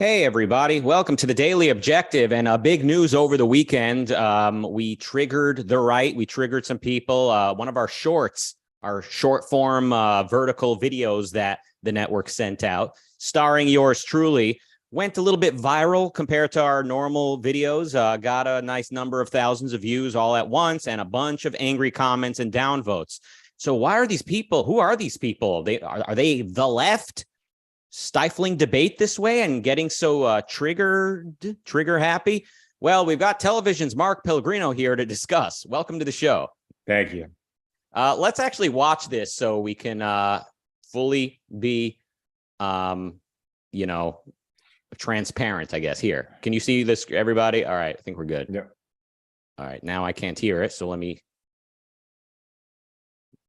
Hey, everybody. Welcome to the Daily Objective. And big news over the weekend. We triggered the right. We triggered some people. One of our shorts, our short form vertical videos that the network sent out, starring yours truly, went a little bit viral compared to our normal videos. Got a nice number of thousands of views all at once and a bunch of angry comments and downvotes. So why are these people? Who are these people? Are they the left? Stifling debate this way and getting so trigger happy? Well, we've got television's Mark Pellegrino here to discuss. Welcome to the show. Thank you. Let's actually watch this so we can fully be, transparent, I guess. Here, can you see this, everybody? All right, I think we're good. Yep. All right, now I can't hear it, so let me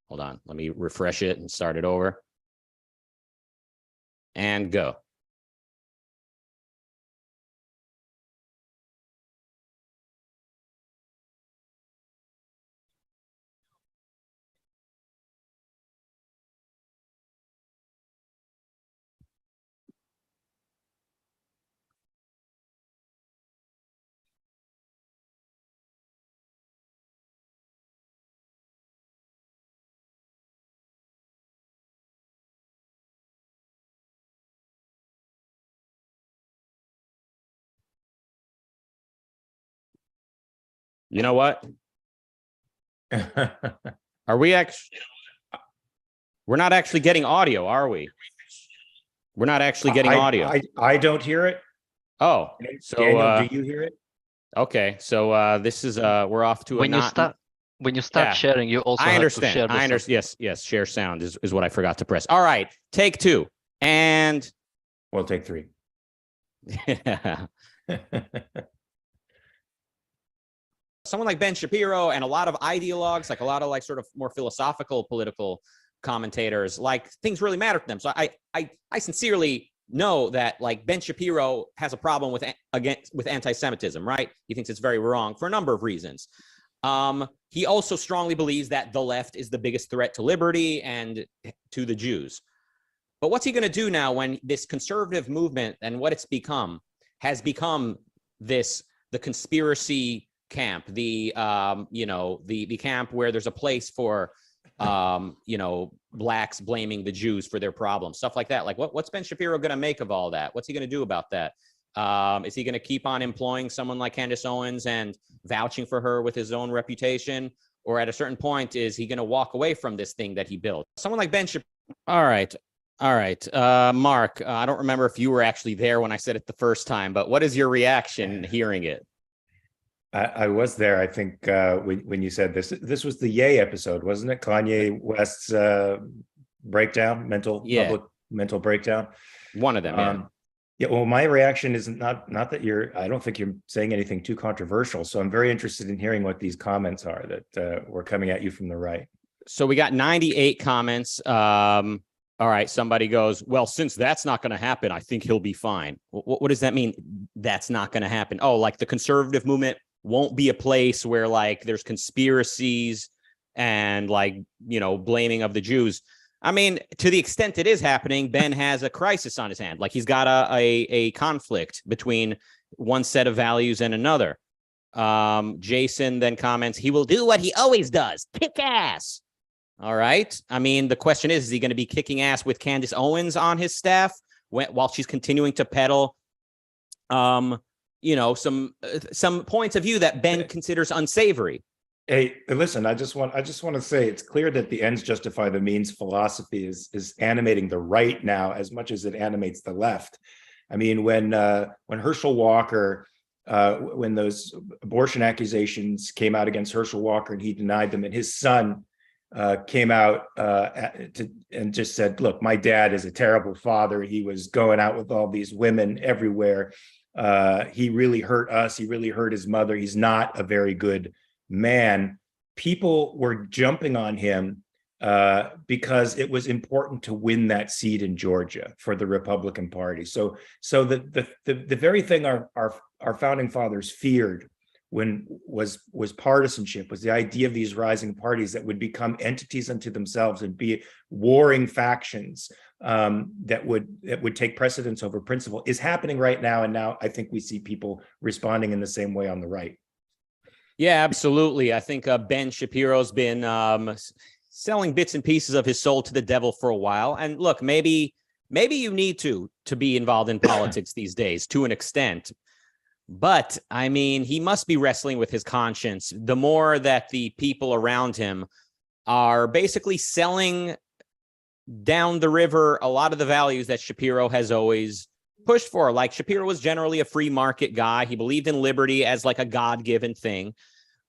hold on. Let me refresh it and start it over. And go. You know what? Are we actually? We're not actually getting audio, are we? We're not actually getting audio. I don't hear it. Oh, so Daniel, do you hear it? Okay, so this is we're off to when you start sharing, you also I have understand. to share the I understand. Yes, share sound is what I forgot to press. All right, take two, and we'll take three. Someone like Ben Shapiro and a lot of ideologues, like a lot of like sort of more philosophical political commentators, like things really matter to them. So I sincerely know that like Ben Shapiro has a problem with anti-Semitism, right? He thinks it's very wrong for a number of reasons. He also strongly believes that the left is the biggest threat to liberty and to the Jews. But what's he going to do now when this conservative movement and what it's become has become the conspiracy camp, the camp where there's a place for blacks blaming the Jews for their problems, stuff like that. Like what's Ben Shapiro going to make of all that? What's he going to do about that? Is he going to keep on employing someone like Candace Owens and vouching for her with his own reputation? Or at a certain point, is he going to walk away from this thing that he built? Someone like Ben Shapiro. All right. Mark, I don't remember if you were actually there when I said it the first time, but what is your reaction hearing it? I was there. I think when you said this was the Ye episode, wasn't it? Kanye West's breakdown, public mental breakdown. One of them. Yeah. Well, my reaction is not that I don't think you're saying anything too controversial. So I'm very interested in hearing what these comments are that were coming at you from the right. So we got 98 comments. All right. Somebody goes, well, since that's not going to happen, I think he'll be fine. What does that mean? That's not going to happen. Oh, like the conservative movement won't be a place where like there's conspiracies and like, blaming of the Jews. I mean, to the extent it is happening, Ben has a crisis on his hand. Like he's got a conflict between one set of values and another. Jason then comments, he will do what he always does, kick ass. All right. I mean, the question is he going to be kicking ass with Candace Owens on his staff while she's continuing to peddle some points of view that Ben considers unsavory? Hey, listen, I just want to say it's clear that the ends justify the means philosophy is animating the right now as much as it animates the left. I mean, when Herschel Walker, when those abortion accusations came out against Herschel Walker and he denied them, and his son came out and just said, look, my dad is a terrible father. He was going out with all these women everywhere. He really hurt us. He really hurt his mother. He's not a very good man. People were jumping on him because it was important to win that seat in Georgia for the Republican Party. So the very thing our founding fathers feared was partisanship, was the idea of these rising parties that would become entities unto themselves and be warring factions that would take precedence over principle is happening right now. And now I think we see people responding in the same way on the right. Yeah, absolutely. I think Ben Shapiro's been selling bits and pieces of his soul to the devil for a while. And look, maybe you need to be involved in politics these days to an extent. But I mean, he must be wrestling with his conscience. The more that the people around him are basically selling down the river a lot of the values that Shapiro has always pushed for. Like, Shapiro was generally a free market guy. He believed in liberty as like a God-given thing.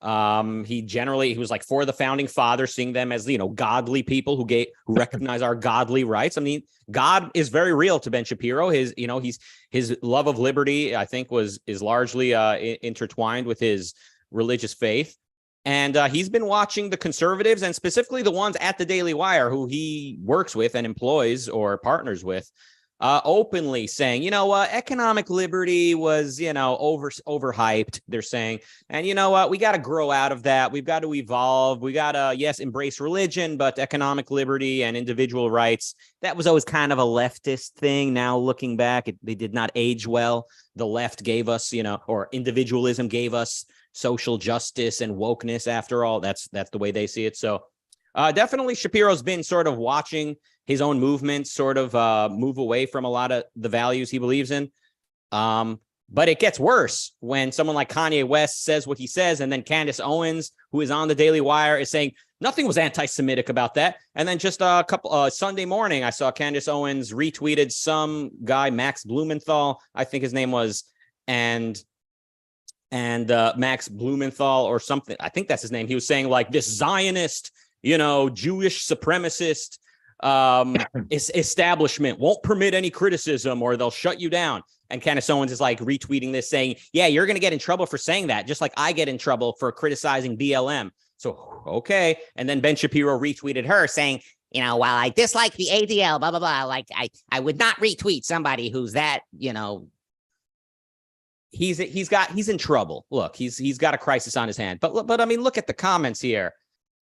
He was like for the founding fathers, seeing them as, godly people who recognize our godly rights. I mean, God is very real to Ben Shapiro. His love of liberty, I think, is largely intertwined with his religious faith. And he's been watching the conservatives, and specifically the ones at the Daily Wire who he works with and employs or partners with, openly saying, economic liberty was, overhyped, they're saying. And you know what? We got to grow out of that. We've got to evolve. We got to, yes, embrace religion, but economic liberty and individual rights, that was always kind of a leftist thing. Now, looking back, they did not age well. The left gave us, or individualism gave us social justice and wokeness. After all, that's the way they see it. So definitely Shapiro's been sort of watching his own movement sort of move away from a lot of the values he believes in. But it gets worse when someone like Kanye West says what he says, and then Candace Owens, who is on the Daily Wire, is saying nothing was anti-Semitic about that. And then just a couple Sunday morning, I saw Candace Owens retweeted some guy, Max Blumenthal, I think his name was, and Max Blumenthal or something, I think that's his name. He was saying like this Zionist, Jewish supremacist establishment won't permit any criticism or they'll shut you down. And Candace Owens is like retweeting this saying, yeah, you're going to get in trouble for saying that, just like I get in trouble for criticizing BLM. So, okay. And then Ben Shapiro retweeted her saying, while I dislike the ADL, blah, blah, blah, like I would not retweet somebody who's that, he's in trouble. Look, he's got a crisis on his hand. But I mean, look at the comments here.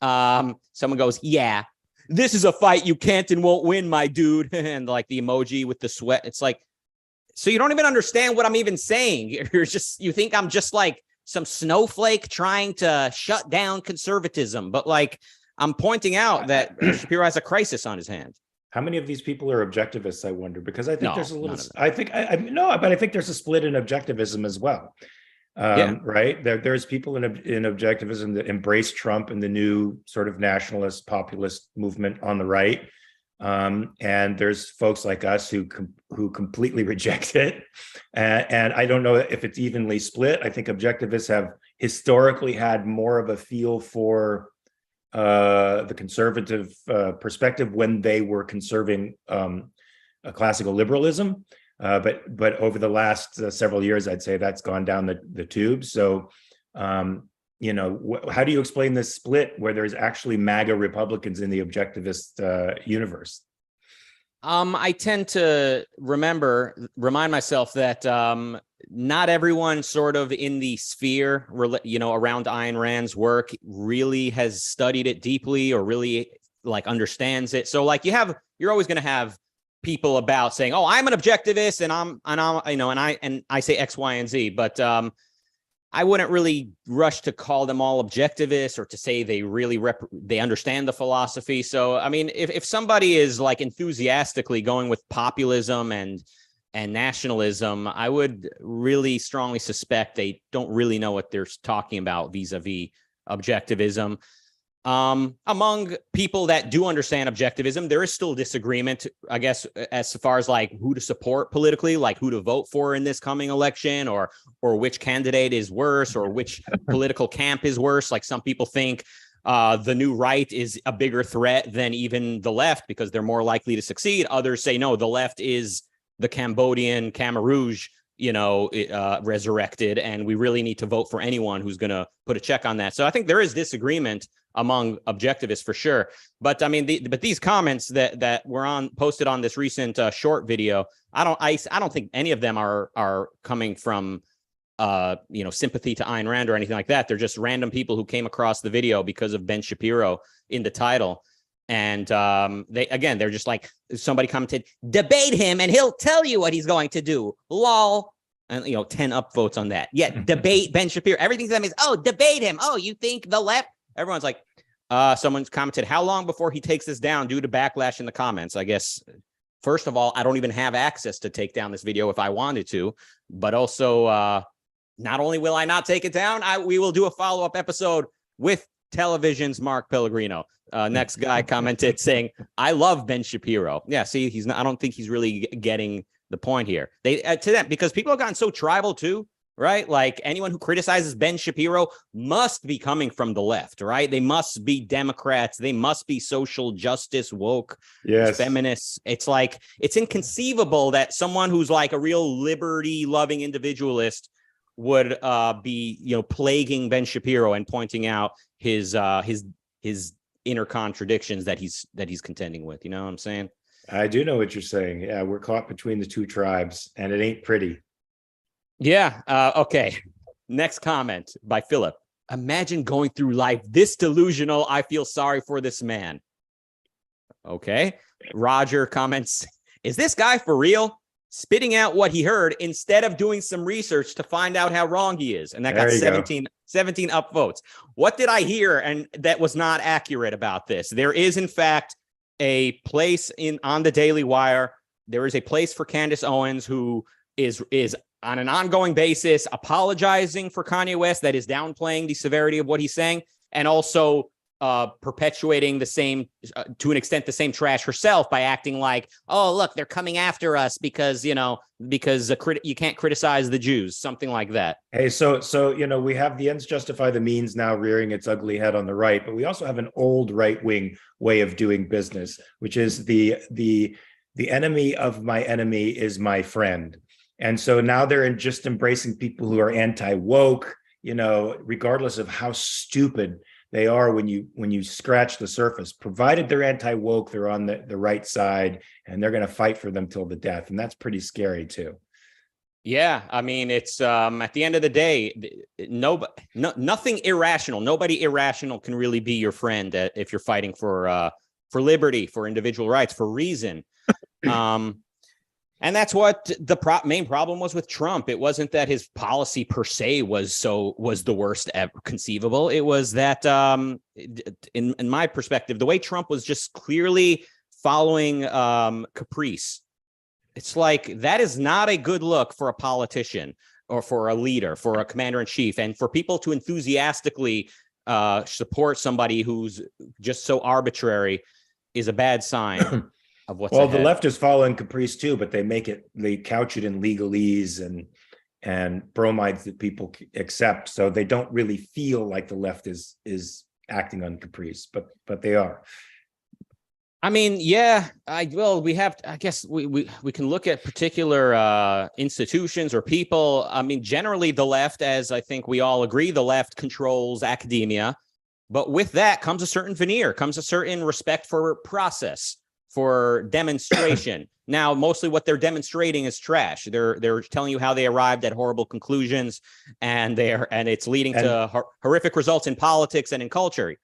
Someone goes, yeah, this is a fight you can't and won't win, my dude. And like the emoji with the sweat. It's like, so you don't even understand what I'm even saying. You think I'm just like some snowflake trying to shut down conservatism. But like, I'm pointing out that Shapiro has a crisis on his hand. How many of these people are objectivists, I wonder? Because I think there's a little, I think there's a split in objectivism as well. Right? There's people in objectivism that embrace Trump and the new sort of nationalist populist movement on the right. And there's folks like us who completely reject it. And I don't know if it's evenly split. I think objectivists have historically had more of a feel for the conservative perspective when they were conserving a classical liberalism. But over the last several years, I'd say that's gone down the tube. So, how do you explain this split where there's actually MAGA Republicans in the objectivist universe? I tend to remind myself that not everyone sort of in the sphere, around Ayn Rand's work really has studied it deeply or really like understands it. So like you're always going to have people about saying, oh, I'm an objectivist and I say X, Y, and Z, but I wouldn't really rush to call them all objectivists or to say they really they understand the philosophy. So, I mean, if somebody is like enthusiastically going with populism and nationalism, I would really strongly suspect they don't really know what they're talking about vis-a-vis objectivism. Among people that do understand objectivism, there is still disagreement, I guess, as far as like who to support politically, like who to vote for in this coming election, or which candidate is worse, or which political camp is worse. Like some people think the new right is a bigger threat than even the left because they're more likely to succeed. Others say, no, the left is the Cambodian Khmer Rouge, resurrected, and we really need to vote for anyone who's going to put a check on that. So I think there is disagreement among objectivists for sure. But I mean, these comments that were posted on this recent short video, I don't think any of them are coming from sympathy to Ayn Rand or anything like that. They're just random people who came across the video because of Ben Shapiro in the title. And they're just like, somebody commented, debate him and he'll tell you what he's going to do. Lol. And 10 upvotes on that. Yeah, debate Ben Shapiro. Everything to them is, oh, debate him. Oh, you think the left? Everyone's like, someone's commented, how long before he takes this down due to backlash in the comments? I guess, first of all, I don't even have access to take down this video if I wanted to. But also, not only will I not take it down, we will do a follow-up episode with television's Mark Pellegrino. Next guy commented saying, I love Ben Shapiro. Yeah, see, I don't think he's really getting the point here. To them, because people have gotten so tribal too, right? Like anyone who criticizes Ben Shapiro must be coming from the left, right? They must be Democrats. They must be social justice, woke, feminists. It's like, it's inconceivable that someone who's like a real liberty loving individualist would be, plaguing Ben Shapiro and pointing out his inner contradictions that he's contending with. You know what I'm saying? I do know what you're saying. Yeah, we're caught between the two tribes, and it ain't pretty. Yeah. Okay. Next comment by Philip. Imagine going through life this delusional. I feel sorry for this man. Okay. Roger comments, is this guy for real? Spitting out what he heard instead of doing some research to find out how wrong he is. And that got 17 upvotes. What did I hear and that was not accurate about this? There is, in fact, a place on the Daily Wire. There is a place for Candace Owens, who is on an ongoing basis apologizing for Kanye West, that is downplaying the severity of what he's saying, and also perpetuating the same, to an extent, the same trash herself by acting like, oh, look, they're coming after us because you can't criticize the Jews, something like that. Hey, so we have the ends justify the means now rearing its ugly head on the right, but we also have an old right-wing way of doing business, which is the enemy of my enemy is my friend. And so now they're just embracing people who are anti-woke, regardless of how stupid they are when you scratch the surface. Provided they're anti-woke, they're on the right side, and they're going to fight for them till the death. And that's pretty scary too. Yeah, I mean, it's at the end of the day, nothing irrational. Nobody irrational can really be your friend if you're fighting for liberty, for individual rights, for reason. And that's what the main problem was with Trump. It wasn't that his policy per se was the worst ever conceivable. It was that, in my perspective, the way Trump was just clearly following caprice. It's like, that is not a good look for a politician or for a leader, for a commander in chief, and for people to enthusiastically support somebody who's just so arbitrary is a bad sign. Well, the left is following caprice too, but they couch it in legalese and bromides that people accept, so they don't really feel like the left is acting on caprice, but they are. I mean, yeah, we have, I guess we can look at particular institutions or people. I mean, generally the left, as I think we all agree, the left controls academia, but with that comes a certain veneer, comes a certain respect for process, for demonstration. Now, mostly what they're demonstrating is trash. They're telling you how they arrived at horrible conclusions, and it's leading to horrific results in politics and in culture.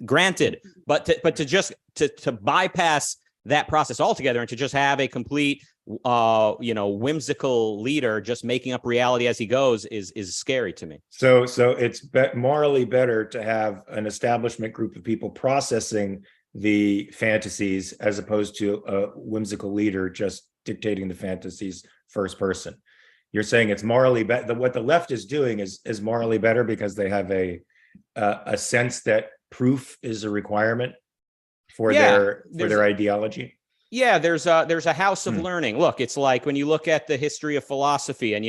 Granted, but to bypass that process altogether and to just have a complete whimsical leader just making up reality as he goes is scary to me. So it's morally better to have an establishment group of people processing the fantasies as opposed to a whimsical leader just dictating the fantasies first person. You're saying it's morally better. What the left is doing is morally better because they have a sense that proof is a requirement for their ideology. Yeah, there's a house of learning. Look, it's like when you look at the history of philosophy, and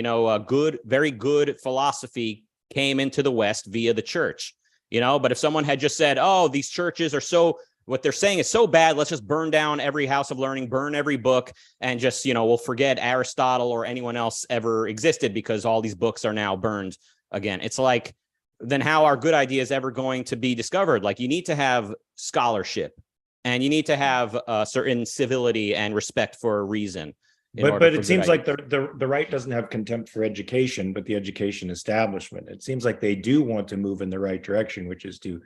very good philosophy came into the West via the church. But if someone had just said, "Oh, these churches are what they're saying is so bad, let's just burn down every house of learning, burn every book, and just, we'll forget Aristotle or anyone else ever existed because all these books are now burned again." It's like, then how are good ideas ever going to be discovered? Like, you need to have scholarship, and you need to have a certain civility and respect for reason. But it seems like the right doesn't have contempt for education, but the education establishment. It seems like they do want to move in the right direction, which is to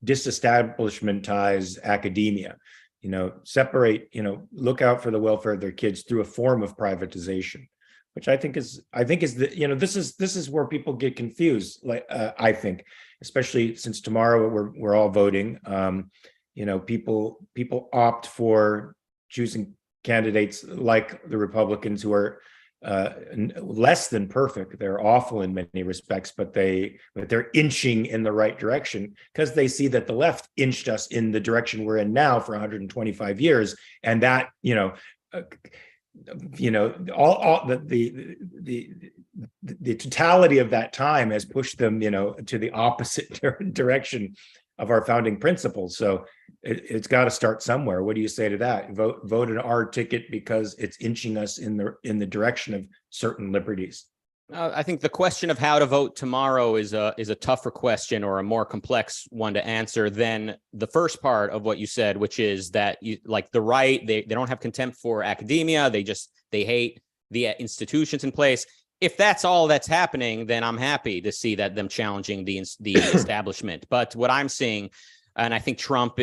disestablishmentize academia, separate, look out for the welfare of their kids through a form of privatization, which I think is the, this is where people get confused. Like, I think, especially since tomorrow we're all voting, people opt for choosing candidates like the Republicans, who are less than perfect. They're awful in many respects, but they're inching in the right direction because they see that the left inched us in the direction we're in now for 125 years, and that all the totality of that time has pushed them to the opposite direction of our founding principles. So it's got to start somewhere. What do you say to that? Vote an R ticket because it's inching us in the direction of certain liberties. I think the question of how to vote tomorrow is a tougher question, or a more complex one to answer than the first part of what you said, which is that like the right, they don't have contempt for academia. They hate the institutions in place. If that's all that's happening, then I'm happy to see that them challenging the establishment. But what I'm seeing, and I think Trump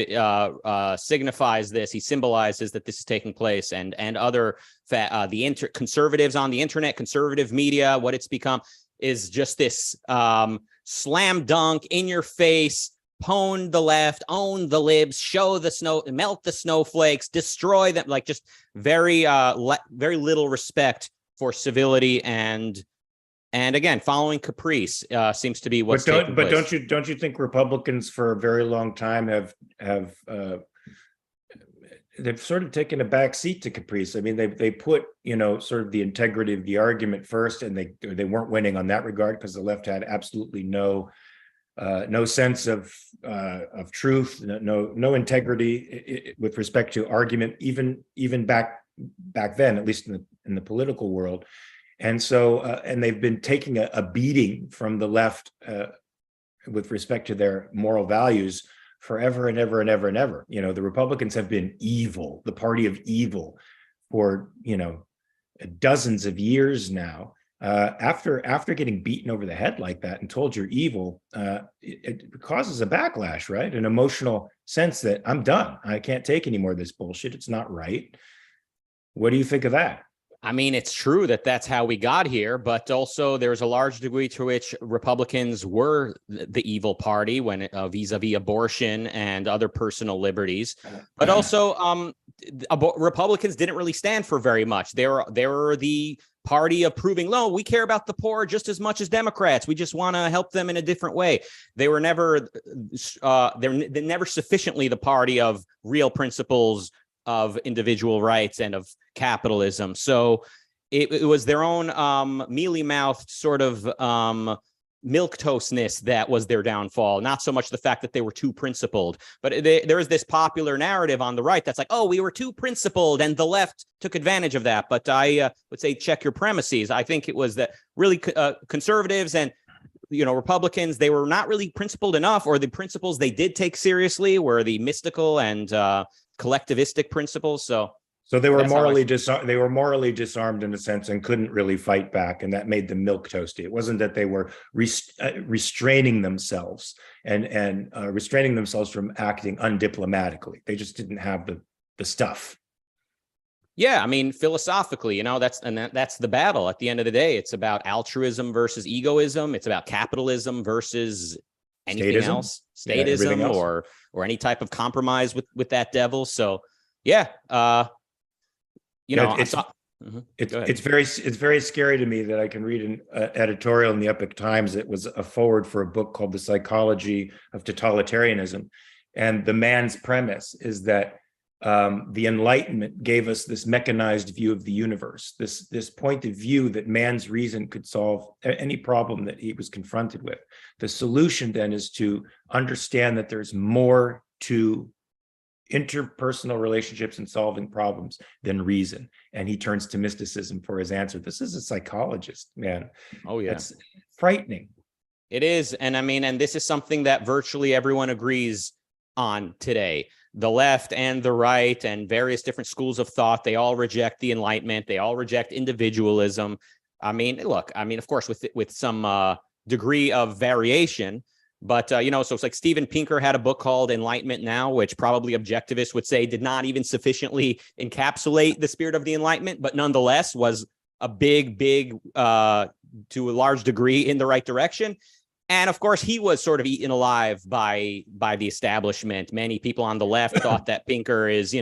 signifies this, he symbolizes that this is taking place, and other conservatives on the internet, conservative media, what it's become is just this slam dunk, in your face, pwn the left, own the libs, show the snow, melt the snowflakes, destroy them, like just very little respect for civility, and again, following caprice seems to be what's taking place. But don't you think Republicans for a very long time have they've sort of taken a back seat to caprice? I mean, they put sort of the integrity of the argument first, and they weren't winning on that regard because the left had absolutely no sense of truth, no integrity with respect to argument, even back then, at least in the political world. And so, and they've been taking a beating from the left with respect to their moral values forever and ever and ever and ever. The Republicans have been evil, the party of evil, for dozens of years now. After getting beaten over the head like that and told you're evil, it causes a backlash, right? An emotional sense that I'm done. I can't take any more of this bullshit. It's not right. What do you think of that? I mean, it's true that that's how we got here, but also there's a large degree to which Republicans were the evil party when vis-a-vis abortion and other personal liberties. But also, Republicans didn't really stand for very much. They were the party of proving, no, we care about the poor just as much as Democrats. We just want to help them in a different way. They were never, they're never sufficiently the party of real principles of individual rights and of capitalism. So it was their own mealy-mouthed sort of milquetoastness that was their downfall, not so much the fact that they were too principled. But there is this popular narrative on the right that's like, oh, we were too principled and the left took advantage of that. But I would say check your premises. I think it was that really conservatives and Republicans, they were not really principled enough, or the principles they did take seriously were the mystical and collectivistic principles. So they were morally disarmed in a sense and couldn't really fight back, and that made them milquetoasty. It wasn't that they were restraining themselves and restraining themselves from acting undiplomatically. They just didn't have the stuff. Yeah, I mean, philosophically, that's the battle. At the end of the day, it's about altruism versus egoism. It's about capitalism versus anything else, statism, else. or any type of compromise with that devil. So, yeah, it's very scary to me that I can read an editorial in the Epoch Times. It was a foreword for a book called The Psychology of Totalitarianism, and the man's premise is that the Enlightenment gave us this mechanized view of the universe, this point of view that man's reason could solve any problem that he was confronted with. The solution then is to understand that there's more to interpersonal relationships and solving problems than reason. And he turns to mysticism for his answer. This is a psychologist, man. Oh, yeah. That's frightening. It is. And I mean, and this is something that virtually everyone agrees on today. The left and the right and various different schools of thought, they all reject the Enlightenment. They all reject individualism. I mean, look, of course, with some degree of variation, But, so it's like Steven Pinker had a book called Enlightenment Now, which probably objectivists would say did not even sufficiently encapsulate the spirit of the Enlightenment, but nonetheless was a big, to a large degree in the right direction. And of course, he was sort of eaten alive by the establishment. Many people on the left thought that Pinker is,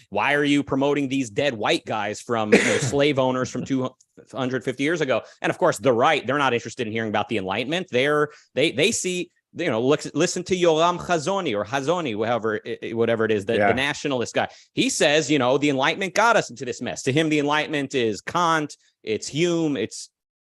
why are you promoting these dead white guys from slave owners from 250 years ago? And of course, the right, they're not interested in hearing about the Enlightenment. They see, listen to Yoram Hazony or Hazony, whatever it is, the nationalist guy. He says, the Enlightenment got us into this mess. To him, the Enlightenment is Kant, it's Hume,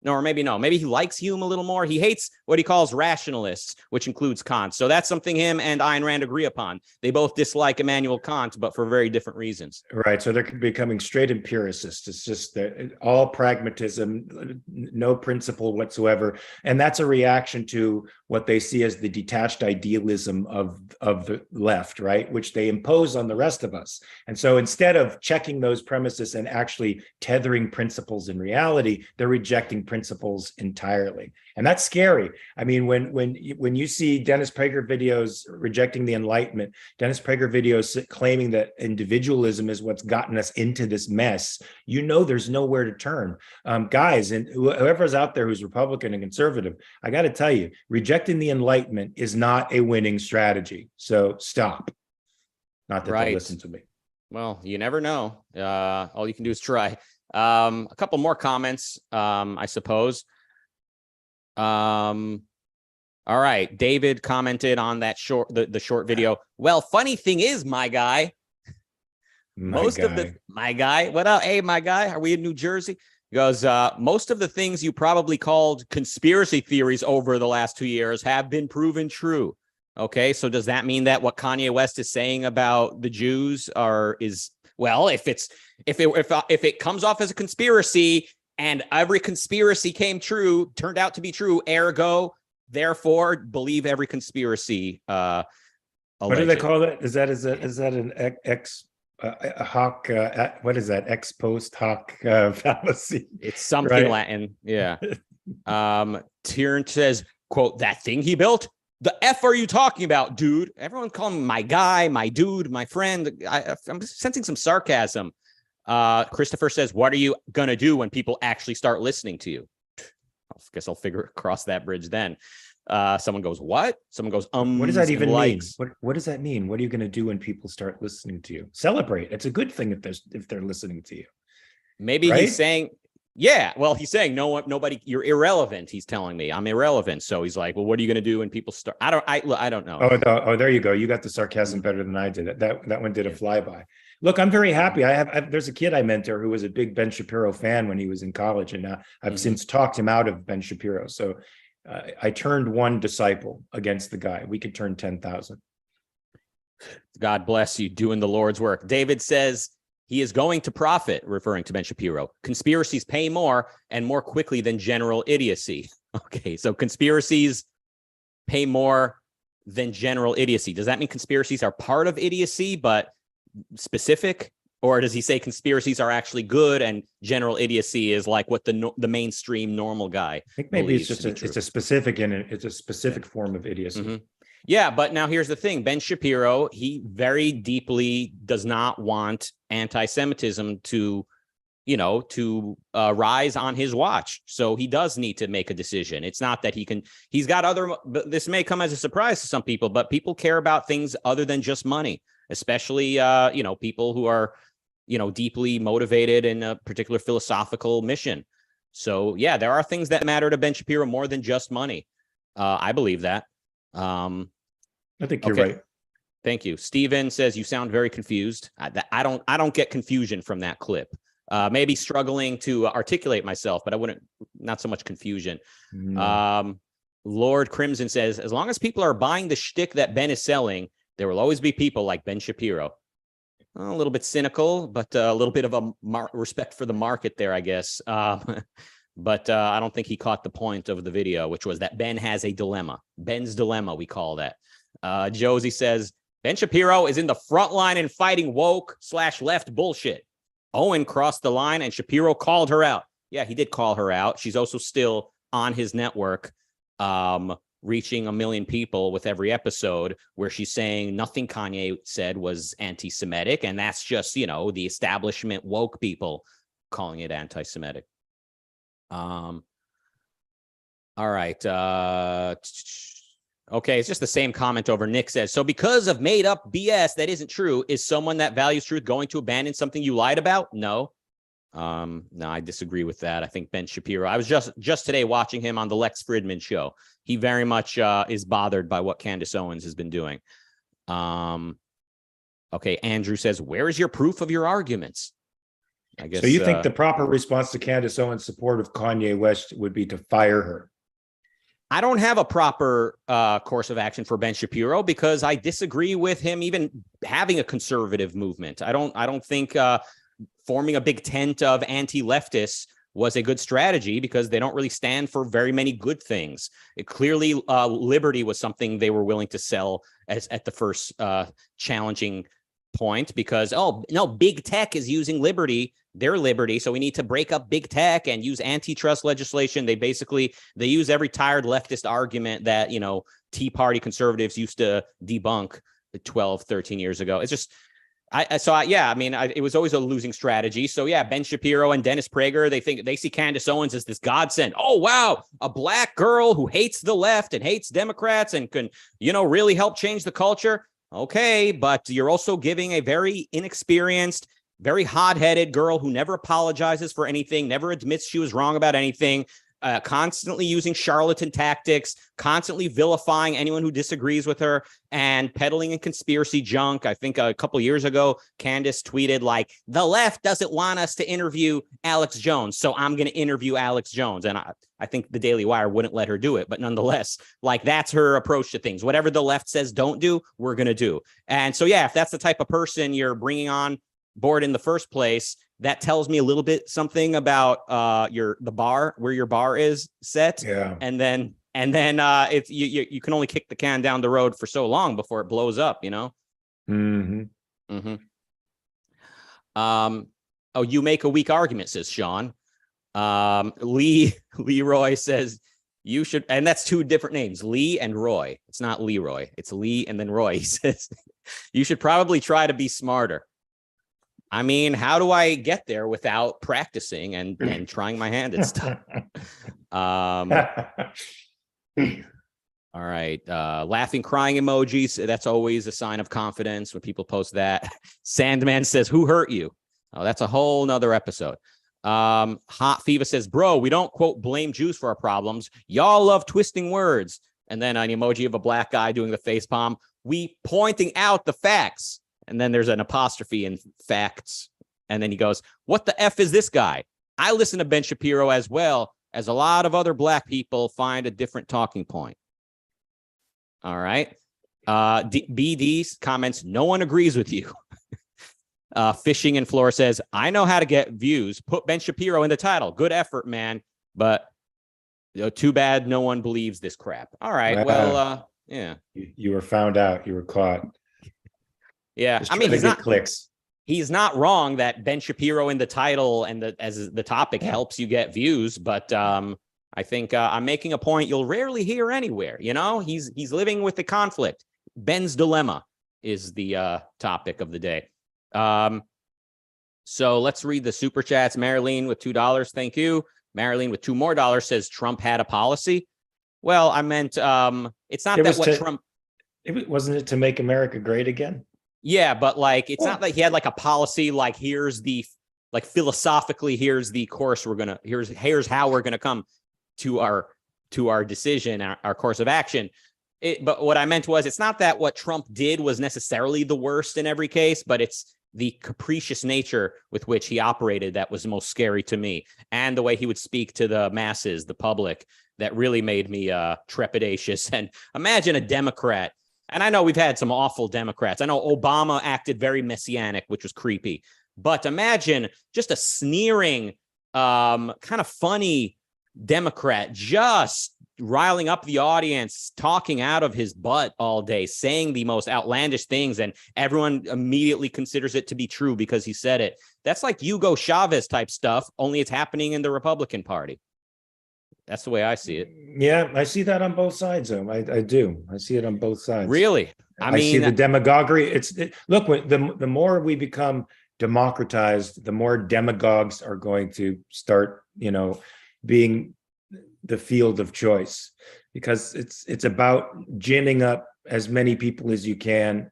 maybe he likes Hume a little more. He hates what he calls rationalists, which includes Kant. So that's something him and Ayn Rand agree upon. They both dislike Immanuel Kant, but for very different reasons. Right. So they're becoming straight empiricists. It's just all pragmatism, no principle whatsoever. And that's a reaction to what they see as the detached idealism of the left, right, which they impose on the rest of us. And so instead of checking those premises and actually tethering principles in reality, they're rejecting principles entirely. And that's scary. I mean, when you see Dennis Prager videos rejecting the Enlightenment, Dennis Prager videos claiming that individualism is what's gotten us into this mess, there's nowhere to turn. Guys, and whoever's out there who's Republican and conservative, I got to tell you, rejecting the Enlightenment is not a winning strategy. So stop. Not that they listen to me. Well, you never know. All you can do is try. A couple more comments, I suppose. All right. David commented on that the short video. Well, funny thing is, my guy, my guy, what up? Hey, my guy, are we in New Jersey? He goes, most of the things you probably called conspiracy theories over the last 2 years have been proven true. Okay. So does that mean that what Kanye West is saying about the Jews if it comes off as a conspiracy and every conspiracy turned out to be true, ergo, therefore, believe every conspiracy. What do they call that? Is that an ex hoc? What is that? Ex post hoc fallacy? It's something Latin. Yeah. Tiern says, quote, that thing he built. The F are you talking about, dude? Everyone call him my guy, my dude, my friend. I'm sensing some sarcasm. Christopher says, what are you going to do when people actually start listening to you? I guess I'll cross that bridge then. Someone goes, what? Someone goes, what does that even mean? What does that mean? What are you going to do when people start listening to you? Celebrate. It's a good thing if they're listening to you. Maybe he's saying, he's saying nobody, you're irrelevant. He's telling me I'm irrelevant. So he's like, well, what are you going to do when people start? I don't know. Oh, there you go. You got the sarcasm better than I did. That one did a flyby. Look, I'm very happy. There's a kid I mentor who was a big Ben Shapiro fan when he was in college, and I've since talked him out of Ben Shapiro. So I turned one disciple against the guy. We could turn 10,000. God bless you, doing the Lord's work. David says he is going to profit, referring to Ben Shapiro. Conspiracies pay more and more quickly than general idiocy. Okay, so conspiracies pay more than general idiocy. Does that mean conspiracies are part of idiocy, but specific? Or does he say conspiracies are actually good and general idiocy is like what the mainstream normal guy? I think maybe it's a specific form of idiocy. Mm-hmm. Yeah, but now here's the thing. Ben Shapiro, he very deeply does not want anti-Semitism to rise on his watch. So he does need to make a decision. It's not that he's got this may come as a surprise to some people, but people care about things other than just money, especially, people who are, deeply motivated in a particular philosophical mission. So yeah, there are things that matter to Ben Shapiro more than just money. I believe that. I think you're right. Thank you. Steven says you sound very confused. I don't get confusion from that clip. Maybe struggling to articulate myself, but not so much confusion. Lord Crimson says, as long as people are buying the shtick that Ben is selling, there will always be people like Ben Shapiro. A little bit cynical, but a little bit of a respect for the market there, I guess. But I don't think he caught the point of the video, which was that Ben has a dilemma. Ben's dilemma, we call that. Josie says, Ben Shapiro is in the front line in fighting woke/left bullshit. Owen crossed the line and Shapiro called her out. Yeah, he did call her out. She's also still on his network. reaching 1 million people with every episode where she's saying nothing Kanye said was anti-Semitic. And that's just, you know, the establishment woke people calling it anti-Semitic. All right. Okay, it's just the same comment over. Nick says, so because of made up BS that isn't true, is someone that values truth going to abandon something you lied about? No. No, I disagree with that. I think Ben Shapiro, I was just today watching him on the Lex Fridman show. He very much is bothered by what Candace Owens has been doing. Okay, Andrew says, where is your proof of your arguments? I guess. So you think the proper response to Candace Owens' support of Kanye West would be to fire her? I don't have a proper course of action for Ben Shapiro because I disagree with him even having a conservative movement. I don't think forming a big tent of anti-leftists was a good strategy because they don't really stand for very many good things. It clearly, liberty was something they were willing to sell as at the first challenging point because, oh, no, big tech is using their liberty. So we need to break up big tech and use antitrust legislation. They use every tired leftist argument that, you know, Tea Party conservatives used to debunk 12, 13 years ago. It's just, it was always a losing strategy. So yeah, Ben Shapiro and Dennis Prager, they see Candace Owens as this godsend. Oh, wow, a black girl who hates the left and hates Democrats and can, you know, really help change the culture. Okay, but you're also giving a very inexperienced, very hot-headed girl who never apologizes for anything, never admits she was wrong about anything, constantly using charlatan tactics, constantly vilifying anyone who disagrees with her, and peddling in conspiracy junk. I think a couple years ago, Candace tweeted like, the left doesn't want us to interview Alex Jones, so I'm going to interview Alex Jones. And I think the Daily Wire wouldn't let her do it, but nonetheless, like that's her approach to things. Whatever the left says don't do, we're going to do. And so, yeah, if that's the type of person you're bringing on board in the first place, that tells me a little bit something about the bar, where your bar is set. Yeah. And then it's you can only kick the can down the road for so long before it blows up, you know? Mm-hmm. Mm-hmm. Oh, you make a weak argument, says Sean. Leroy says you should, and that's two different names, Lee and Roy. It's not Leroy, it's Lee and then Roy. He says you should probably try to be smarter. I mean, how do I get there without practicing and trying my hand at stuff? All right. Laughing, crying emojis. That's always a sign of confidence when people post that. Sandman says, who hurt you? Oh, that's a whole nother episode. Hot Fever says, bro, we don't, quote, blame Jews for our problems. Y'all love twisting words. And then an emoji of a black guy doing the face palm. We pointing out the facts. And then there's an apostrophe in facts. And then he goes, what the F is this guy? I listen to Ben Shapiro as well as a lot of other black people find a different talking point. All right. BD comments, no one agrees with you. Fishing and Floor says, I know how to get views. Put Ben Shapiro in the title. Good effort, man. But too bad no one believes this crap. All right. Well, yeah. You were found out. You were caught. Yeah, I mean, he's not wrong that Ben Shapiro in the title and as the topic helps you get views, but I think I'm making a point you'll rarely hear anywhere. You know, he's living with the conflict. Ben's dilemma is the topic of the day. So let's read the super chats. Marilyn with $2, thank you. Marilyn with $2 more says Trump had a policy. Well, I meant it's not that what Trump. Wasn't it to make America great again? Yeah, but like it's not that he had like a policy like here's the like philosophically here's the course here's how we're gonna come to our decision, our course of action. But what I meant was it's not that what Trump did was necessarily the worst in every case, but it's the capricious nature with which he operated that was most scary to me, and the way he would speak to the masses, the public, that really made me trepidatious. And imagine a Democrat. And I know we've had some awful Democrats. I know Obama acted very messianic, which was creepy. But imagine just a sneering, kind of funny Democrat just riling up the audience, talking out of his butt all day, saying the most outlandish things, and everyone immediately considers it to be true because he said it. That's like Hugo Chavez type stuff, only it's happening in the Republican Party. That's the way I see it. Yeah, I see that on both sides, though. I do. I see it on both sides. Really? I see the demagoguery. Look, the more we become democratized, the more demagogues are going to start, being the field of choice, because it's about ginning up as many people as you can,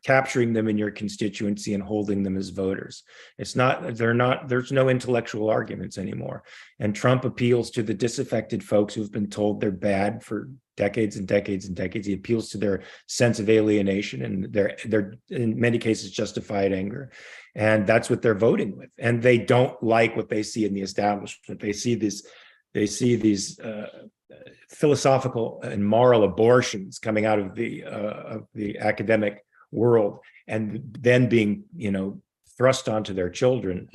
capturing them in your constituency and holding them as voters. There's no intellectual arguments anymore. And Trump appeals to the disaffected folks who've been told they're bad for decades and decades and decades. He appeals to their sense of alienation and their in many cases justified anger. And that's what they're voting with. And they don't like what they see in the establishment. They see these philosophical and moral abortions coming out of the academic world, and then being thrust onto their children,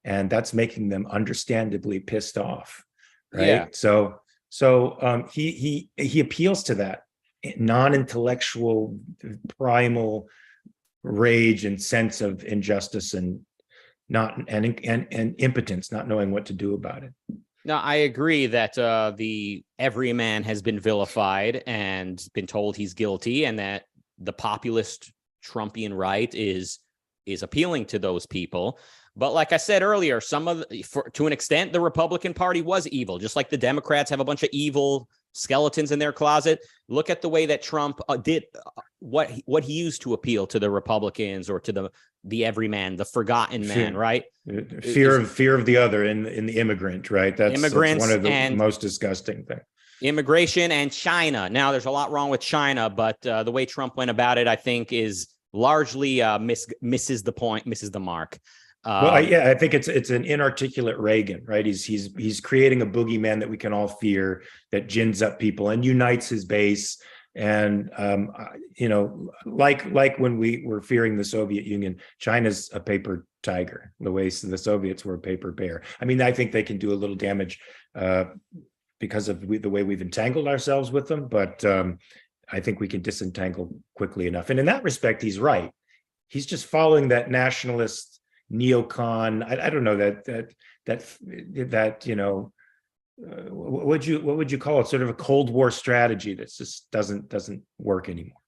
and that's making them understandably pissed off, right? Yeah. So he appeals to that non-intellectual primal rage and sense of injustice and impotence, not knowing what to do about it. No, I agree that the everyman has been vilified and been told he's guilty, and that the populist Trumpian right is appealing to those people. But like I said earlier, to an extent, the Republican Party was evil, just like the Democrats have a bunch of evil skeletons in their closet. Look at the way that Trump did what he used to appeal to the Republicans or to the everyman, the forgotten man, right? Fear of the other in the immigrant, right? That's one of the most disgusting things. Immigration and China. Now, there's a lot wrong with China, but the way Trump went about it, I think, is largely misses the point, misses the mark. I think it's an inarticulate Reagan, right? He's creating a boogeyman that we can all fear, that gins up people and unites his base. And like when we were fearing the Soviet Union, China's a paper tiger, the way the Soviets were a paper bear. I mean, I think they can do a little damage because of the way we've entangled ourselves with them, but I think we can disentangle quickly enough. And in that respect, he's right. He's just following that nationalist neocon. I don't know what would you call it? Sort of a Cold War strategy that just doesn't work anymore.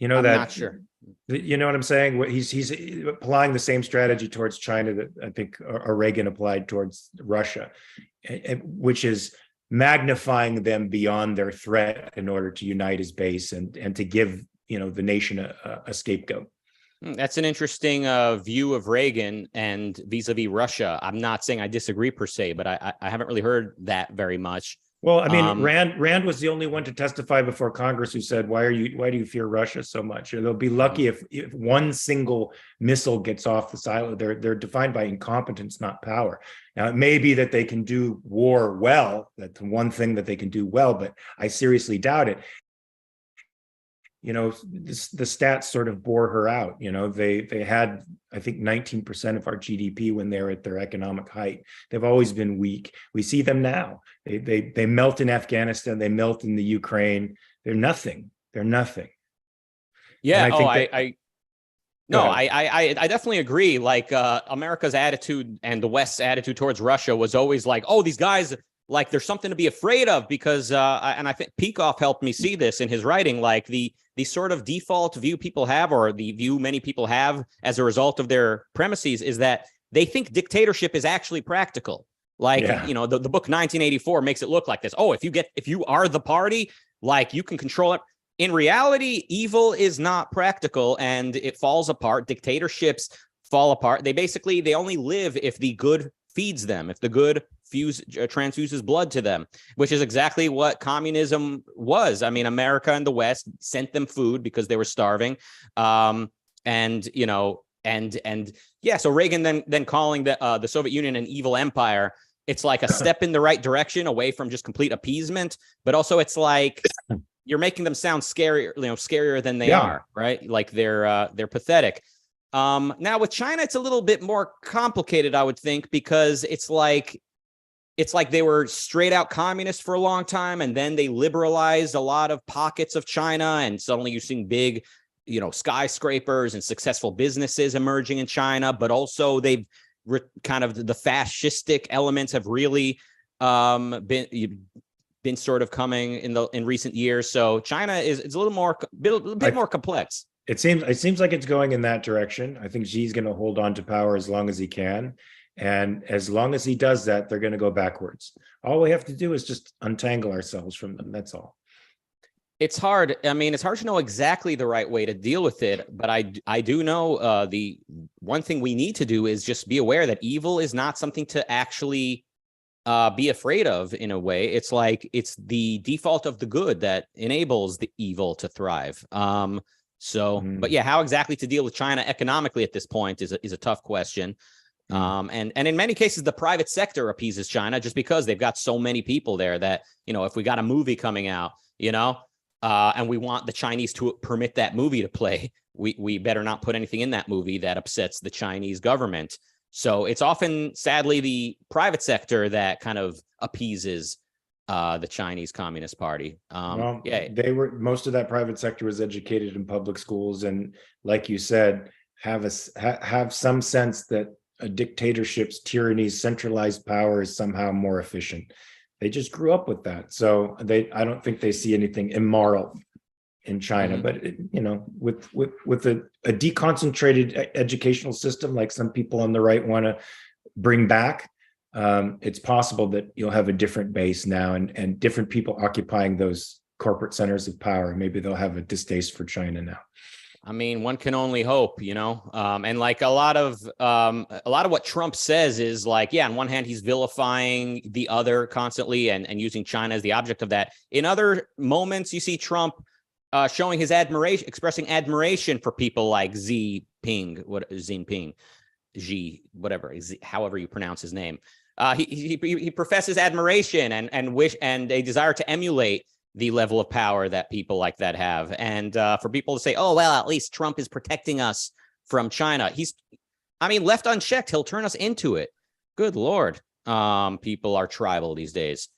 I'm not sure. You know what I'm saying? He's applying the same strategy towards China that I think Reagan applied towards Russia, which is magnifying them beyond their threat in order to unite his base and to give the nation a scapegoat. That's an interesting view of Reagan and vis-a-vis Russia. I'm not saying I disagree per se, but I haven't really heard that very much. Well, I mean, Rand was the only one to testify before Congress who said, why do you fear Russia so much? They'll be lucky if one single missile gets off the silo. They're defined by incompetence, not power. Now, it may be that they can do war well. That's one thing that they can do well, but I seriously doubt it. The stats sort of bore her out. They had, I think, 19% of our GDP when they're at their economic height. They've always been weak. We see them now. They melt in Afghanistan. They melt in the Ukraine. They're nothing. Yeah. I definitely agree. Like America's attitude and the West's attitude towards Russia was always like, oh, these guys, like there's something to be afraid of, because and I think Peikoff helped me see this in his writing, like the sort of default view people have, or the view many people have as a result of their premises, is that they think dictatorship is actually practical. Like, the book 1984 makes it look like this. Oh, if you are the party, like you can control it. In reality, evil is not practical and it falls apart. Dictatorships fall apart. They only live if the good feeds them, if the good transfuses blood to them, which is exactly what communism was. I mean, America and the West sent them food because they were starving. So Reagan then calling the Soviet Union an evil empire, it's like a step in the right direction away from just complete appeasement, but also it's like you're making them sound scarier than they are, right? Like they're pathetic. Now with China, it's a little bit more complicated, I would think, because it's like they were straight out communist for a long time, and then they liberalized a lot of pockets of China, and suddenly you're seeing big, skyscrapers and successful businesses emerging in China, but also they've kind of the fascistic elements have really been sort of coming in recent years. So China is a little bit more complex. It seems like it's going in that direction. I think Xi's going to hold on to power as long as he can. And as long as he does that, they're going to go backwards. All we have to do is just untangle ourselves from them. That's all. It's hard. I mean, it's hard to know exactly the right way to deal with it. But I do know the one thing we need to do is just be aware that evil is not something to actually be afraid of in a way. It's like it's the default of the good that enables the evil to thrive. But yeah, how exactly to deal with China economically at this point is a tough question. And in many cases, the private sector appeases China just because they've got so many people there that, if we got a movie coming out, and we want the Chinese to permit that movie to play, we better not put anything in that movie that upsets the Chinese government. So it's often, sadly, the private sector that kind of appeases the Chinese Communist Party. Most of that private sector was educated in public schools, and like you said, have some sense that a dictatorship's tyranny's centralized power is somehow more efficient. They just grew up with that, so I don't think they see anything immoral in China. But with a deconcentrated educational system like some people on the right want to bring back, it's possible that you'll have a different base now, and different people occupying those corporate centers of power. Maybe they'll have a distaste for China now. I mean, one can only hope, and like a lot of what Trump says is like, yeah, on one hand, he's vilifying the other constantly and using China as the object of that. In other moments, you see Trump showing his admiration, expressing admiration for people like Xi Jinping, however you pronounce his name. He professes admiration and a desire to emulate the level of power that people like that have. And for people to say, oh, well, at least Trump is protecting us from China. Left unchecked, he'll turn us into it. Good Lord. People are tribal these days.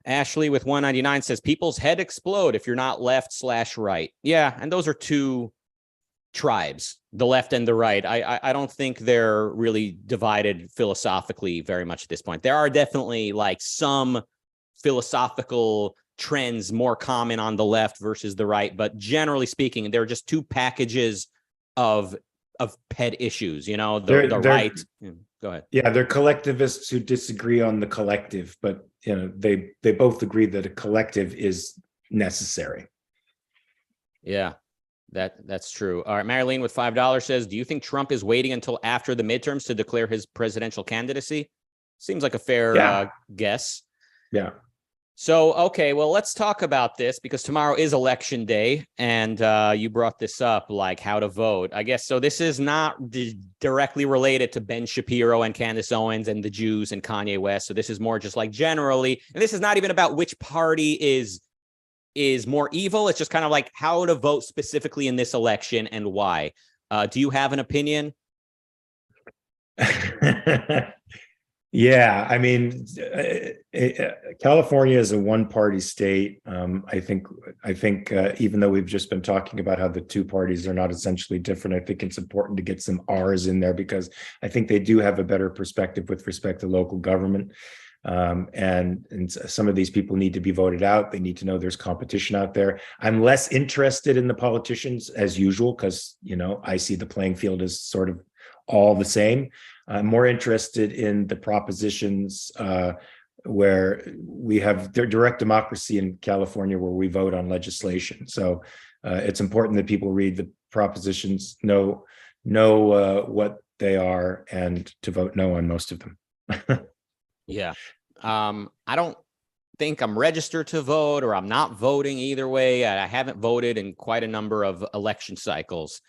Ashley with 199 says, people's head explode if you're not left/right. Yeah, and those are two tribes, the left and the right. I don't think they're really divided philosophically very much at this point. There are definitely like some philosophical trends more common on the left versus the right, but generally speaking, they're just two packages of pet issues. The right. Go ahead. Yeah, they're collectivists who disagree on the collective, but they both agree that a collective is necessary. Yeah, that's true. All right, Marilyn with $5 says, do you think Trump is waiting until after the midterms to declare his presidential candidacy? Seems like a fair guess. Yeah. So, okay, well, let's talk about this because tomorrow is election day, and you brought this up, like how to vote. I guess so. This is not directly related to Ben Shapiro and Candace Owens and the Jews and Kanye West. So this is more just like generally, and this is not even about which party is more evil. It's just kind of like how to vote specifically in this election and why. Do you have an opinion? Yeah, California is a one-party state. I think even though we've just been talking about how the two parties are not essentially different, I think it's important to get some R's in there because I think they do have a better perspective with respect to local government. And some of these people need to be voted out. They need to know there's competition out there. I'm less interested in the politicians as usual because, I see the playing field as sort of all the same. I'm more interested in the propositions where we have direct democracy in California where we vote on legislation. So it's important that people read the propositions, know what they are, and to vote no on most of them. Yeah. I don't think I'm registered to vote or I'm not voting either way. I haven't voted in quite a number of election cycles.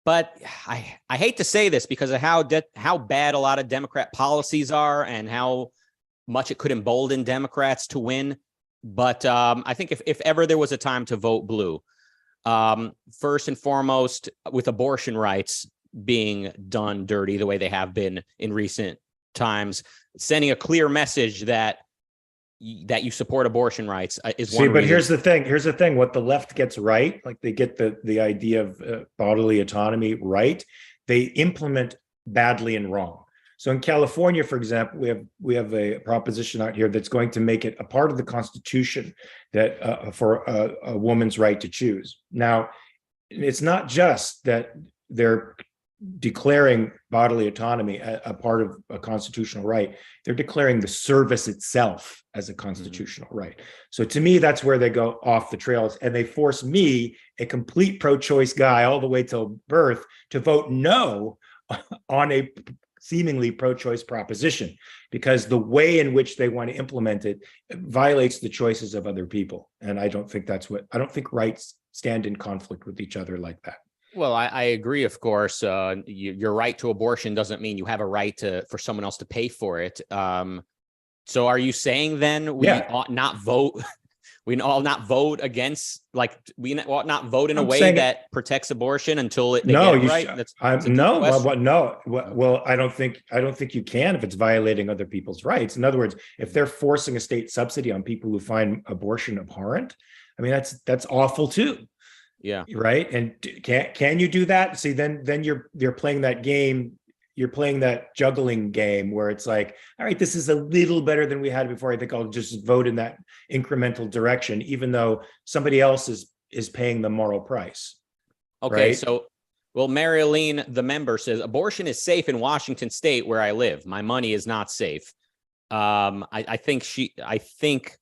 But I hate to say this because of how bad a lot of Democrat policies are and how much it could embolden Democrats to win. But I think if ever there was a time to vote blue, first and foremost, with abortion rights being done dirty the way they have been in recent times, sending a clear message that you support abortion rights is one. But here's the thing. What the left gets right, like they get the idea of bodily autonomy right, they implement badly and wrong. So in California, for example, we have a proposition out here that's going to make it a part of the Constitution that for a woman's right to choose. Now, it's not just that they're declaring bodily autonomy a part of a constitutional right. They're declaring the service itself as a constitutional right. So to me, that's where they go off the trails, and they force me, a complete pro-choice guy all the way till birth, to vote no on a seemingly pro-choice proposition, because the way in which they want to implement it violates the choices of other people. And I don't think rights stand in conflict with each other like that. Well, I agree, of course. Your right to abortion doesn't mean you have a right for someone else to pay for it. So are you saying then we ought not vote? We ought not vote against, like, we ought not vote in a way that protects abortion until they get it right? That's no. Well, I don't think you can if it's violating other people's rights. In other words, if they're forcing a state subsidy on people who find abortion abhorrent, I mean, that's awful too. Yeah. Right. And can you do that? See, then you're playing that game. You're playing that juggling game where it's like, all right, this is a little better than we had before. I think I'll just vote in that incremental direction, even though somebody else is paying the moral price. Okay. Right? So, well, Marilyn, the member, says abortion is safe in Washington state where I live. My money is not safe. I think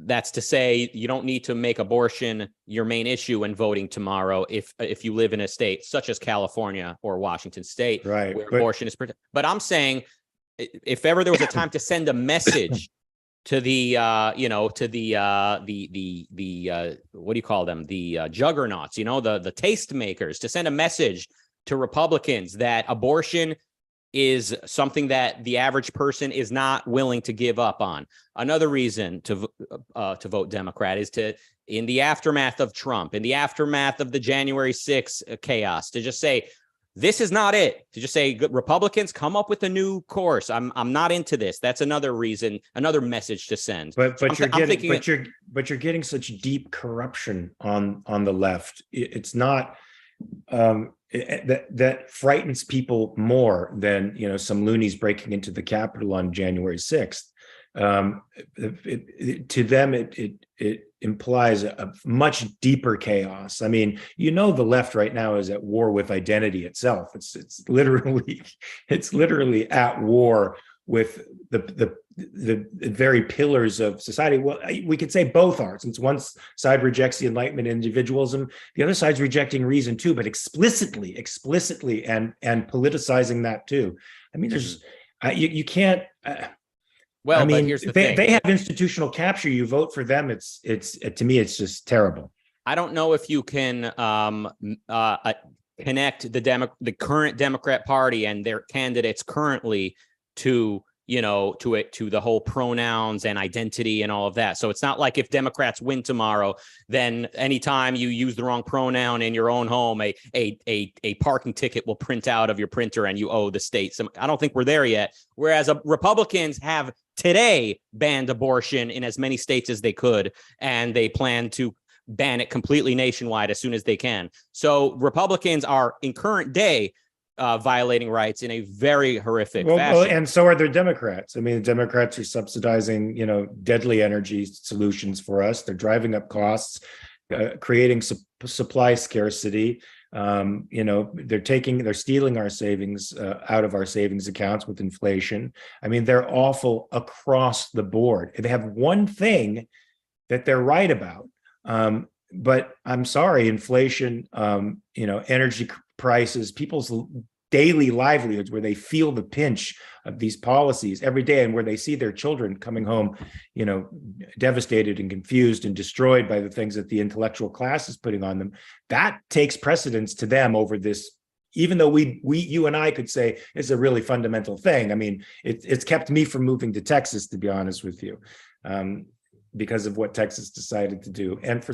that's to say you don't need to make abortion your main issue when voting tomorrow if you live in a state such as California or Washington state, right, where abortion is protected. But I'm saying if ever there was a time to send a message to the what do you call them? The juggernauts, the tastemakers, to send a message to Republicans that abortion is something that the average person is not willing to give up on. Another reason to vote Democrat is in the aftermath of Trump, in the aftermath of the January 6th chaos, to just say, this is not it. To just say, Republicans, come up with a new course. I'm not into this. That's another reason, another message to send. But you're getting such deep corruption on the left. It's not that frightens people more than some loonies breaking into the Capitol on January 6th. To them, it implies a much deeper chaos. I mean, the left right now is at war with identity itself. It's literally at war with the very pillars of society. Well, we could say both are, since one side rejects the Enlightenment and individualism, the other side's rejecting reason too, but explicitly and politicizing that too. I mean, there's you can't. Well, but here's the thing. They have institutional capture. You vote for them. It's to me, it's just terrible. I don't know if you can connect the current Democrat Party and their candidates currently to the whole pronouns and identity and all of that. So it's not like if Democrats win tomorrow, then anytime you use the wrong pronoun in your own home, a parking ticket will print out of your printer and you owe the state some. I don't think we're there yet. Whereas Republicans have today banned abortion in as many states as they could, and they plan to ban it completely nationwide as soon as they can. So Republicans are in current day violating rights in a very horrific fashion. Well, and so are the Democrats. I mean, the Democrats are subsidizing, deadly energy solutions for us. They're driving up costs, creating supply scarcity. They're stealing our savings out of our savings accounts with inflation. I mean, they're awful across the board. They have one thing that they're right about. But I'm sorry, inflation, energy prices, people's daily livelihoods, where they feel the pinch of these policies every day, and where they see their children coming home, devastated and confused and destroyed by the things that the intellectual class is putting on them. That takes precedence to them over this, even though you and I could say it's a really fundamental thing. I mean, it's kept me from moving to Texas, to be honest with you. Because of what Texas decided to do. And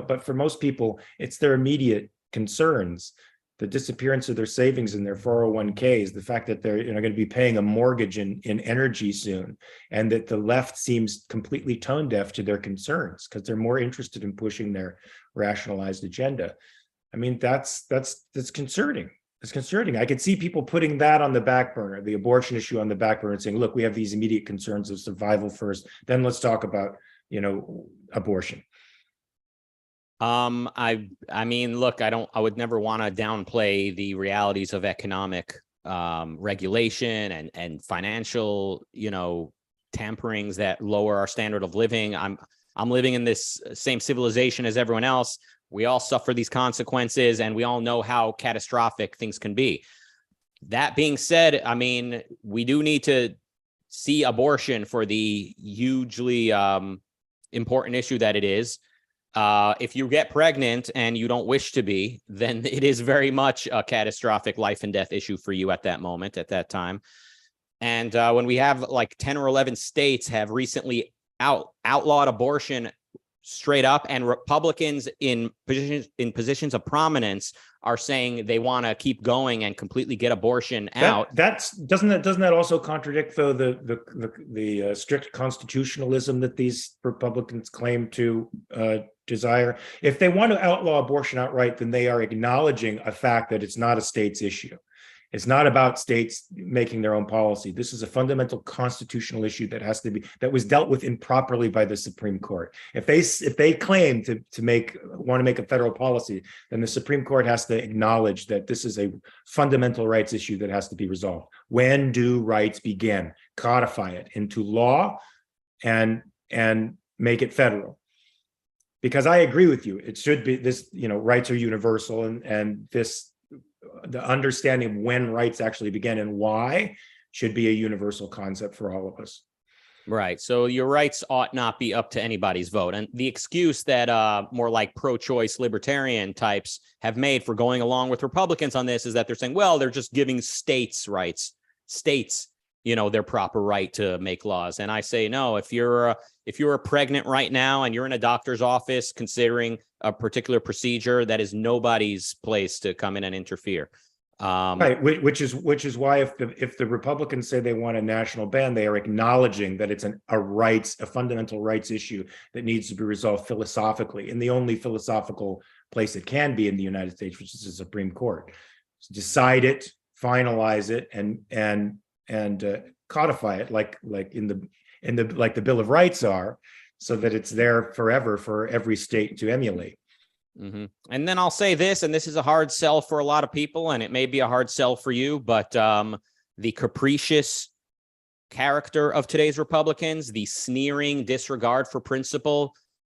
but for most people, it's their immediate concerns, the disappearance of their savings in their 401ks, the fact that they're going to be paying a mortgage in energy soon, and that the left seems completely tone deaf to their concerns because they're more interested in pushing their rationalized agenda. I mean, that's concerning. It's concerning. I could see people putting that on the back burner, the abortion issue on the back burner, and saying, look, we have these immediate concerns of survival first, then let's talk about, abortion. I mean, look, I would never want to downplay the realities of economic regulation and financial, tamperings that lower our standard of living. I'm living in this same civilization as everyone else. We all suffer these consequences, and we all know how catastrophic things can be. That being said, I mean, we do need to see abortion for the hugely important issue that it is. If you get pregnant and you don't wish to be, then it is very much a catastrophic life and death issue for you at that moment, at that time. And when we have like 10 or 11 states have recently outlawed abortion straight up, and Republicans in positions of prominence are saying they want to keep going and completely get abortion out. Doesn't that also contradict, though, the strict constitutionalism that these Republicans claim to desire? If they want to outlaw abortion outright, then they are acknowledging a fact that it's not a state's issue. It's not about states making their own policy. This is a fundamental constitutional issue that was dealt with improperly by the Supreme Court. If they claim to want to make a federal policy, then the Supreme Court has to acknowledge that this is a fundamental rights issue that has to be resolved. When do rights begin? Codify it into law and make it federal. Because I agree with you, it should be this, rights are universal, and the understanding of when rights actually begin and why should be a universal concept for all of us. Right. So your rights ought not be up to anybody's vote. And the excuse that more like pro-choice libertarian types have made for going along with Republicans on this is that they're saying, well, they're just giving states rights, their proper right to make laws. And I say, no, if you're pregnant right now and you're in a doctor's office considering a particular procedure, that is nobody's place to come in and interfere. Right, which is why if the Republicans say they want a national ban, they are acknowledging that it's a fundamental rights issue that needs to be resolved philosophically, in the only philosophical place it can be in the United States, which is the Supreme Court. So decide it, finalize it, and codify it like the Bill of Rights are, so that it's there forever for every state to emulate. Mm-hmm. And then I'll say this, and this is a hard sell for a lot of people, and it may be a hard sell for you, but the capricious character of today's Republicans, the sneering disregard for principle,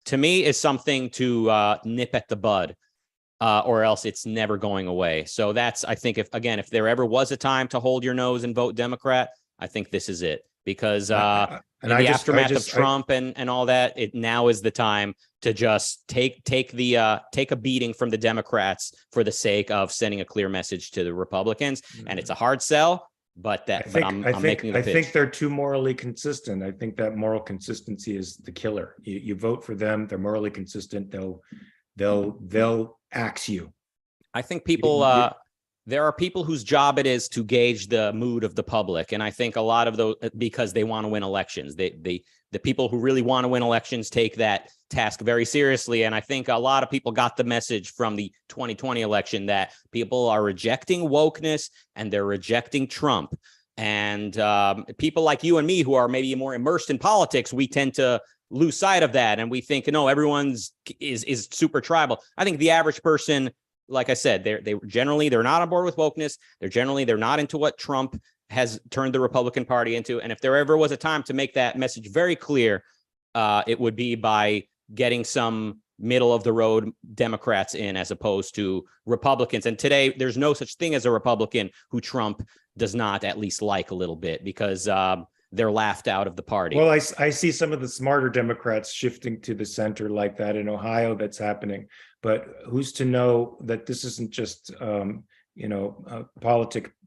to me is something to nip at the bud, or else it's never going away. So that's, I think, if there ever was a time to hold your nose and vote Democrat, I think this is it. Because in the aftermath of Trump and all that, now is the time to just take a beating from the Democrats for the sake of sending a clear message to the Republicans. And it's a hard sell, but I'm making the pitch. I think they're too morally consistent. I think that moral consistency is the killer. You vote for them, they're morally consistent. They'll axe you. I think people. There are people whose job it is to gauge the mood of the public. And I think a lot of those, because they want to win elections, the people who really want to win elections take that task very seriously. And I think a lot of people got the message from the 2020 election that people are rejecting wokeness and they're rejecting Trump. And people like you and me, who are maybe more immersed in politics, we tend to lose sight of that. And we think, no, everyone's is super tribal. I think the average person, like I said, they're not on board with wokeness. They're not into what Trump has turned the Republican Party into. And if there ever was a time to make that message very clear, it would be by getting some middle of the road Democrats in, as opposed to Republicans. And today there's no such thing as a Republican who Trump does not at least like a little bit, because they're laughed out of the party. Well, I see some of the smarter Democrats shifting to the center like that. In Ohio, that's happening. But who's to know that this isn't just,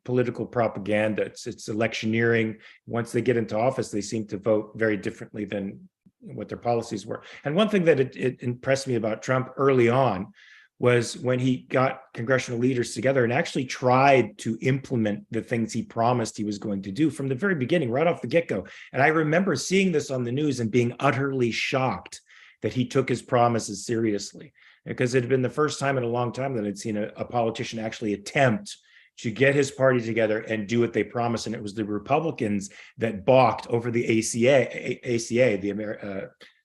political propaganda? It's electioneering. Once they get into office, they seem to vote very differently than what their policies were. And one thing that it impressed me about Trump early on was when he got congressional leaders together and actually tried to implement the things he promised he was going to do from the very beginning, right off the get-go. And I remember seeing this on the news and being utterly shocked that he took his promises seriously, because it had been the first time in a long time that I'd seen a politician actually attempt to get his party together and do what they promised. And it was the Republicans that balked over the ACA,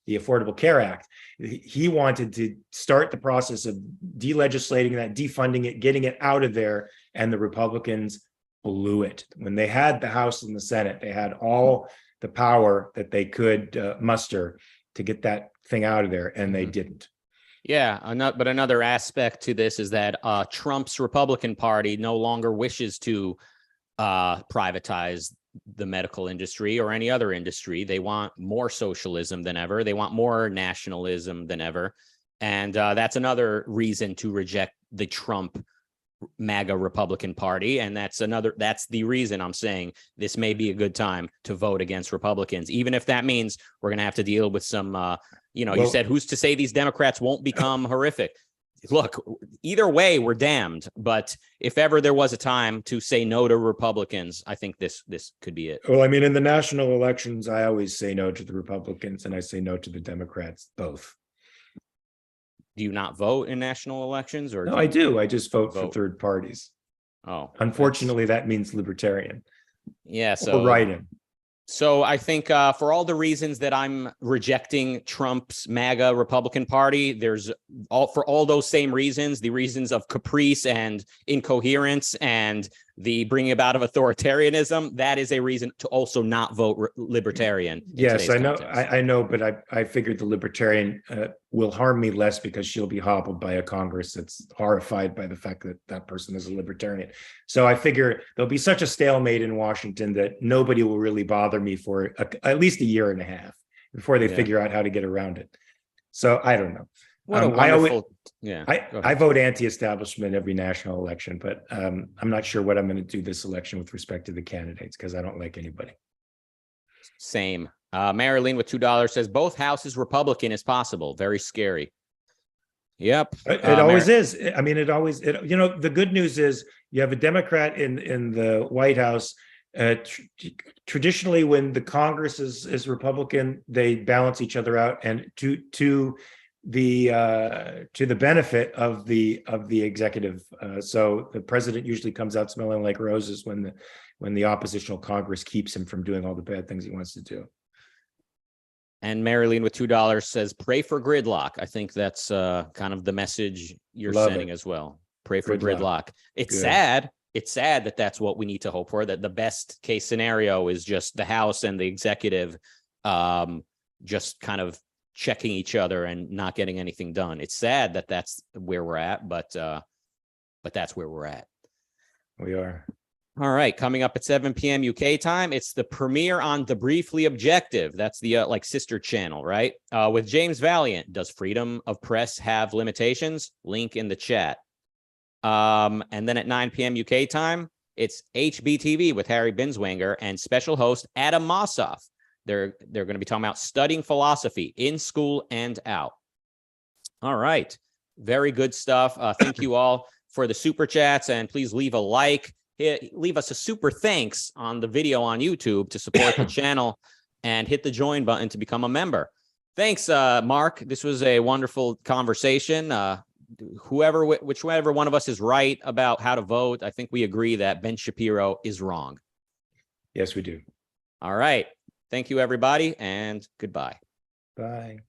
the Affordable Care Act. He wanted to start the process of delegislating that, defunding it, getting it out of there, and the Republicans blew it. When they had the House and the Senate, they had all the power that they could muster to get that thing out of there, and they didn't. Yeah, but another aspect to this is that Trump's Republican Party no longer wishes to privatize the medical industry or any other industry. They want more socialism than ever. They want more nationalism than ever. And that's another reason to reject the Trump MAGA Republican Party. And that's the reason I'm saying this may be a good time to vote against Republicans, even if that means we're going to have to deal with some, you said, who's to say these Democrats won't become horrific? Look, either way, we're damned. But if ever there was a time to say no to Republicans, I think this could be it. Well, I mean, in the national elections, I always say no to the Republicans and I say no to the Democrats, both. Do you not vote in national elections? Or no, I do. I just vote for third parties. Oh, unfortunately, that means libertarian. Yeah. So or write-in. So I think for all the reasons that I'm rejecting Trump's MAGA Republican Party, for all those same reasons, the reasons of caprice and incoherence and the bringing about of authoritarianism, that is a reason to also not vote libertarian. Yes, I know. I know, but I figured the libertarian will harm me less because she'll be hobbled by a Congress that's horrified by the fact that that person is a libertarian. So I figure there'll be such a stalemate in Washington that nobody will really bother me for at least a year and a half before they figure out how to get around it. So I don't know. What a wonderful, I vote anti-establishment every national election, but I'm not sure what I'm going to do this election with respect to the candidates because I don't like anybody. Same. Marilyn with $2 says both houses Republican is possible. Very scary. Yep. It always is. I mean, the good news is you have a Democrat in the White House. Traditionally, when the Congress is Republican, they balance each other out, and to the benefit of the executive. So the president usually comes out smelling like roses when the oppositional Congress keeps him from doing all the bad things he wants to do. And Marilyn with $2 says, pray for gridlock. I think that's kind of the message you're sending as well. Pray for gridlock. It's Good. sad. It's sad that that's what we need to hope for, that the best case scenario is just the House and the executive just kind of checking each other and not getting anything done. It's sad that that's where we're at, but that's where we're at. We are. All right, coming up at 7 p.m. UK time, it's the premiere on The Briefly Objective. That's the sister channel, right? With James Valiant. Does freedom of press have limitations? Link in the chat. And then at 9 p.m. UK time, it's HBTV with Harry Binswanger and special host Adam Mossoff. They're going to be talking about studying philosophy in school and out. All right. Very good stuff. Thank you all for the super chats, and please leave a like. Leave us a super thanks on the video on YouTube to support the channel, and hit the join button to become a member. Thanks, Mark. This was a wonderful conversation. Whichever one of us is right about how to vote, I think we agree that Ben Shapiro is wrong. Yes, we do. All right. Thank you, everybody, and goodbye. Bye.